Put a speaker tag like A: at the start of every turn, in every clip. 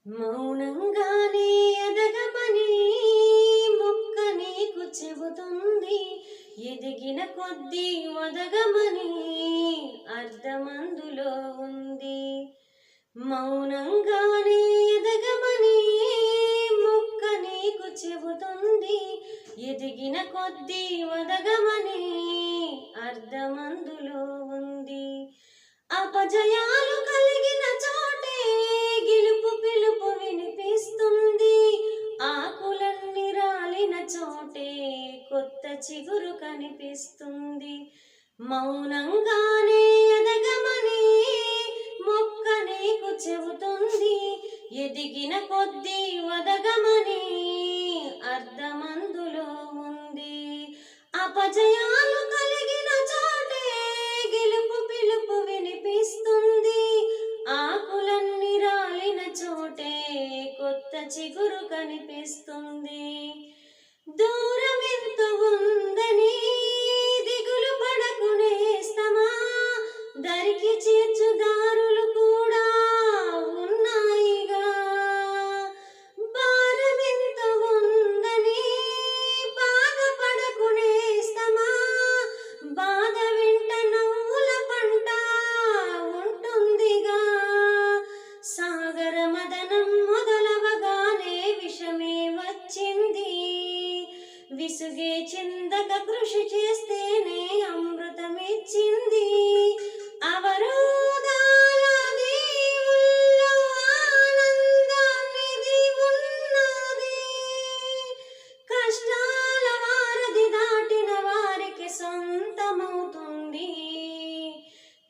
A: మౌనంగానే ఎదగమని మొక్క నీకు చెబుతుంది. ఎదిగిన కొద్దీ ఒదగమని అర్థమందులో ఉంది. మౌనంగానే ఎదగమని మొక్క నీకు చెబుతుంది. ఎదిగిన కొద్దీ ఒదగమని అర్థమందులో ఉంది. అపజయాలు కలిగిన చోటే గెలుపు పిలుపు వినిపిస్తుంది. ఆకులన్నీ రాలిన చోటే కొత్త చిగురు కనిపిస్తుంది. మౌనంగానే ఎదగమని మొక్క నీకు చెబుతుంది. ఎదిగిన కొద్దీ ఒదగమని అర్థమందులో ఉంది. అపజయాలు కలిగిన చోటే గెలుపు పిలుపు వినిపిస్తుంది. ఆకులన్నీ రాలిన చోటే కొత్త చిగురు కనిపిస్తుంది. దూరం ఎంత ఉందని దిగులు పడకు నేస్తమా, దరికి చేర్చు దారులు కూడా ఉన్నాయిగా. భారం ఎంత ఉందని బాధపడకు నేస్తమా, బాధ వెంట నవ్వుల పంట ఉంటుందిగా. సాగర మదనం మొదలవగానే విషమే వచ్చింది. విసుగే చిందక కృషి చేస్తేనే అమృతమిచ్చింది. అవరోధాల దీవుల్లో ఆనందానిది ఉన్నది. కష్టాల వారధి దాటిన వారికి సొంతమవుతుంది.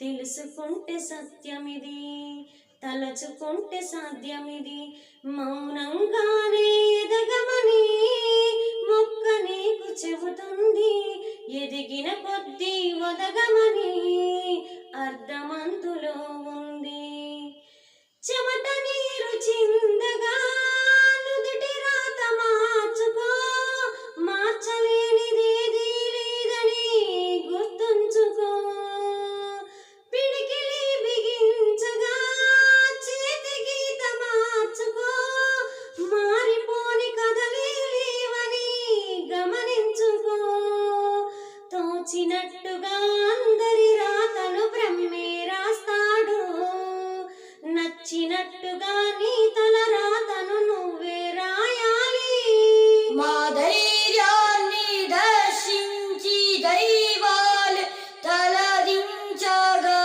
A: తెలుసుకుంటే సత్యమిది, తలచుకుంటే సాధ్యమిది. మౌనంగానే ఎదగమని మొక్క నీకు చెబుతుంది. ఎదిగిన కొద్దీ ఒదగమని అర్థమంతులో ఉంది. చెమట నీరు చిందగా నుదిటి రాత మార్చుకో, మార్చలేనిదేదీ లేదని గుర్తుంచుకో. పిడికిలి బిగించగా చేతి గీత మార్చుకో, మారిపోని కథలే లేవని గమనించుకో. తోచినట్టుగా అందరి రాతను బ్రహ్మే రాస్తాడు. నచ్చినట్టుగా నీ తల రాతను నువ్వే రాయాలి.
B: మా ధైర్యాన్ని దర్శించి దైవాలు తలదించగా,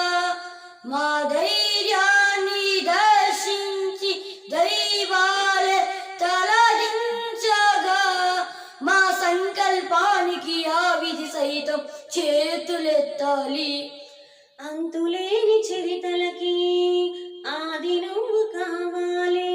B: మా ధైర్యాన్ని దర్శించి దైవాలు తలదించగా, మా సంకల్పానికి ఆ విధి సైతం చేతులెత్తాలి.
A: అంతులేని చరితలకి ఆది నువ్వు కావాలి.